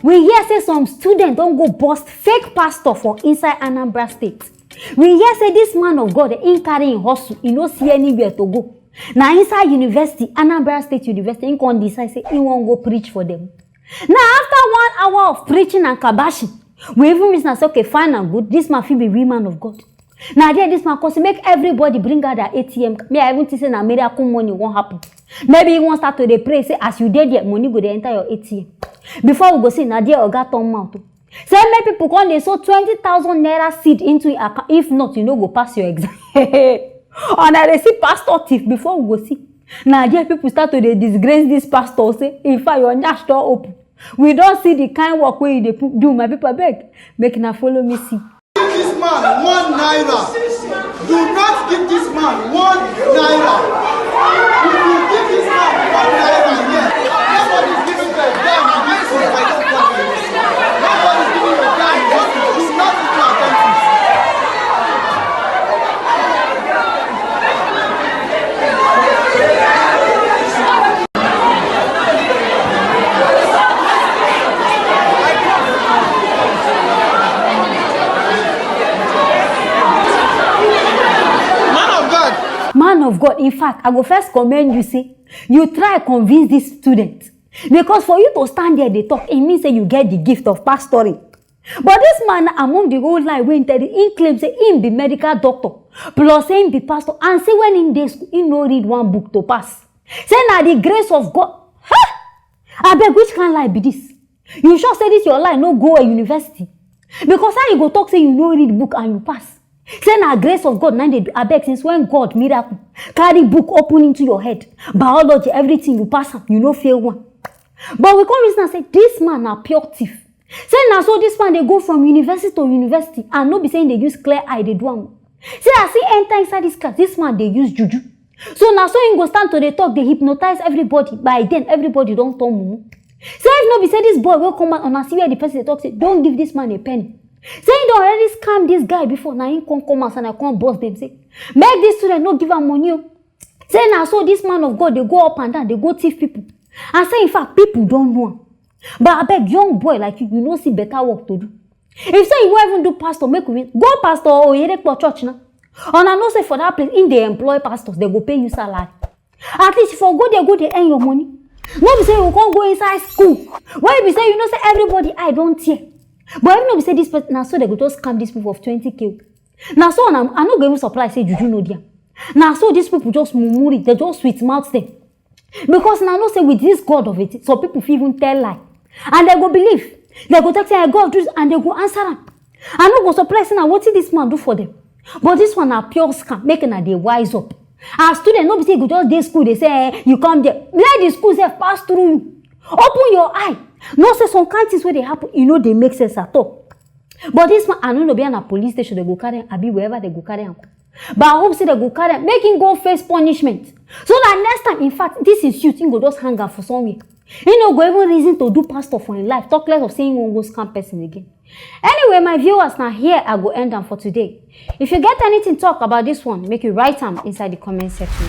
We hear say some students don't go bust fake pastor for inside Anambra State. We hear say this man of God, in carrying hustle, he no see anywhere to go. Now inside university, Anambra State University, he can decide say he won't go preach for them. Now after 1 hour of preaching and kabashing, we even miss say okay, fine and good. This man feel be real man of God. Now there this man cause make everybody bring out their ATM. Me I even think say na miracle money won't happen. Maybe you won't start to pray say as you did there, money go dey enter your ATM. Before we go see na there oga turn mouth. Say many people come they sow 20,000 naira seed into your account. If not, you know go pass your exam. And I see pastor thief before we go see. Now there people start to disgrace this pastor. Say in fact your nyash door open. We don't see the kind work where you do. My people beg, make na follow me see. Give this man 1 naira. Do not give this man 1 naira. If you give this man 1 naira, yes. Nobody's giving you a dime. Nobody's giving you a dime. Do not do attention. Man of God, in fact, I go first commend you, say, you try to convince this student. Because for you to stand there, they talk, it means say you get the gift of pastoring. But this man, among the whole lie, when he claims say he be medical doctor, plus say he be pastor, and say when in this, he no read one book to pass. Say now the grace of God. Huh? I beg, which kind of lie be this? You sure say this your lie, no go to university? Because how you go talk say you no read book and you pass? Say na grace of God, now they do. I beg, since when God miracle carry book open into your head, biology, everything you pass, you no fail one. But we come reason and say this man a pure thief. Say now so this man they go from university to university and no be saying they use clear eye they do am. Say I see enter inside this class, this man they use juju. So now so he go stand to the talk, they hypnotize everybody. By then everybody don't turn mumu. Say if no be say this boy will come out and I see where the person they talk say don't give this man a penny. Say he don't already scam this guy before. Now he come out and I can't boss them. Say make this student not give him money. Say now so this man of God they go up and down, they go thief people. And say in fact people don't know him. But I beg young boy like you know see better work to do. If say you won't even do pastor, make we go pastor or for church now. And I know say for that place in they employ pastors, they go pay you salary. At least for go they earn your money. No be say you can't go inside school. Why be say you know say everybody I don't hear. But even though we say this person now so they go just scam these people of 20K. Now so I no go even supply say juju no there. Now so these people just murmur it, they just sweet mouth them. Because now no say with this God of it, so people even tell lie. And they go believe. They go take say God do this and they go answer them. I no go surprise say now what did this man do for them? But this one a pure scam, making that they wise up. As student no be say you just day school, they say you come there. Let the school say pass through you. Open your eye. No say some kind things where they happen, you know they make sense at all. But this man, I don't know be in a police station, they go carry him, be wherever they go carry him. But I hope say they go carry him, make him go face punishment. So that next time, in fact, this is you, think go just hang out for somewhere. You know, go even reason to do pastor for his life. Talk less of saying one go scam person again. Anyway, my viewers, now here I go end them for today. If you get anything to talk about this one, make you write them inside the comment section.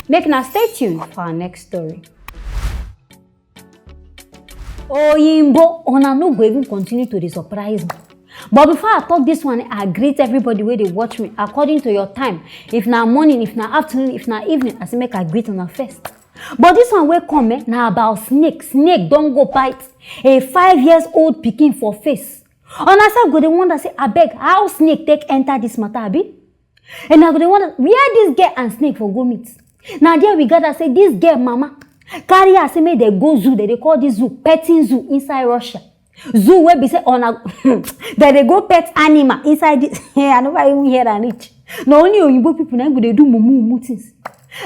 Make now stay tuned for our next story. Oyimbo, una no go even continue to surprise me. But before I talk this one, I greet everybody where they watch me according to your time. If na morning, if na afternoon, if na evening, I say make I greet una first. But this one will come now about snake. Snake don't go bite a 5-year-old pikin for face. And I said, go the wonder say, I beg, how snake take enter this matter, abi? And I go the wonder where this girl and snake for go meet. Now there we gotta say this girl mama carry her say make they go zoo. They call this zoo petting zoo inside Russia. Zoo where be say on a that they go pet animal inside this. I never even hear and reach. Not only oyibo people now they do mumu things.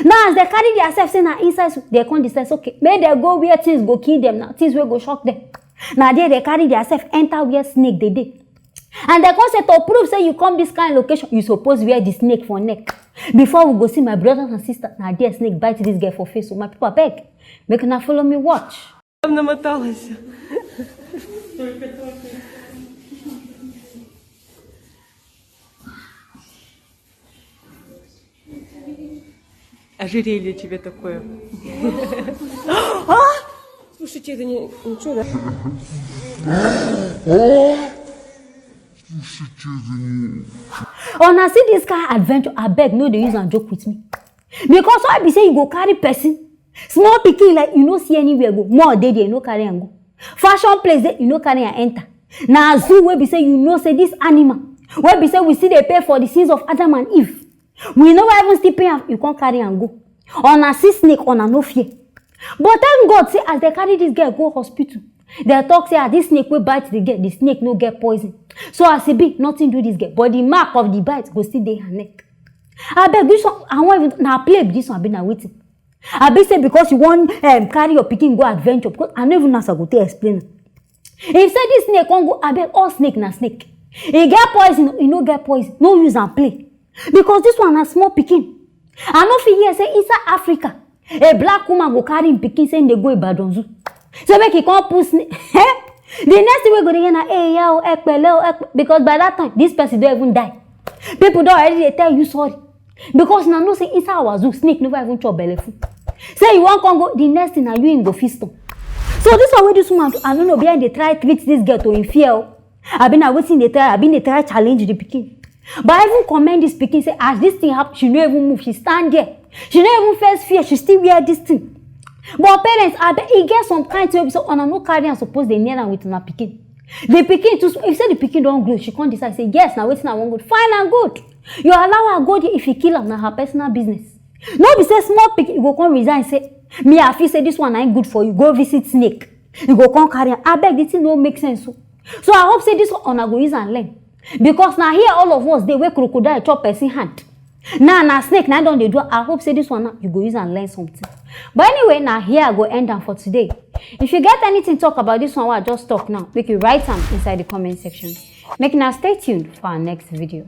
Now as they carry themselves say na inside they come decide okay may they go where things go kill them now things will go shock them. Now there they carry themselves enter where snake they did. And they come say to prove say you come this kind of location you suppose wear the snake for neck. Before we go see my brothers and sisters now there snake bite this girl for face. So my people beg make una follow me watch. Ожерелье тебе такое. Слушайте, это ничего, да? Una see this kind adventure, I beg no dey use and joke with me. Because why be say you go carry person, small pikin like you no see anywhere go, more dey there you no carry am go. Fashion place there you no carry am enter. Na zoo wey be say you know say this animal, wey be say we still dey pay for the sins of Adam and Eve. We never even still pay am, you can't carry am go. Una see snake, una no fear. But thank God say as they carry this girl go hospital, they talk say this snake will bite the girl, the snake no get poison. So as e be, nothing do this girl, but the mark of the bite go still dey her neck. I beg this one, I want even now play this one, I be now waiting. I be say because you want carry your pikin go adventure, because I no even know how to go explain. If say this snake won't go, I beg all snake na snake. E get poison, e no get poison, no use and play. Because this one na small pikin. I no fit hear say inside Africa, a black woman go carry him pikin say they go Ibadan zoo. So make he come put snake. The next thing we go to hear na hey yo ekpele because by that time this person don't even die. People don't already tell you sorry. Because now no say inside our zoo snake never even chop belle full. Say you want come go, the next thing na you in go feast on. So this one wey this woman I don't know behind they try treat this girl to fear. I been waiting they try challenge the pikin. But I even commend this pikin say as this thing happen, she no even move, she stand there. She no even face fear, she still wear this thing. But parents, I bet he get some kind of so on no carry and suppose they near am with una pikin. The pikin too, if say the pikin don't grow, she can't decide say yes, now waiting I want good. Fine and good. You allow her go there if he kill her, na her personal business. No be say small pikin you go come resign say me I feel say this one ain't good for you. Go visit snake. You go come carry am. I beg this thing no make sense. So I hope say this one go use and learn. Because now here all of us they wear crocodile chop person hand. Now snake now don't they do. I hope say this one now you go use and learn something. But anyway, now here I go end down for today. If you get anything to talk about this one, what I just talk now, make you write them inside the comment section. Make now stay tuned for our next video.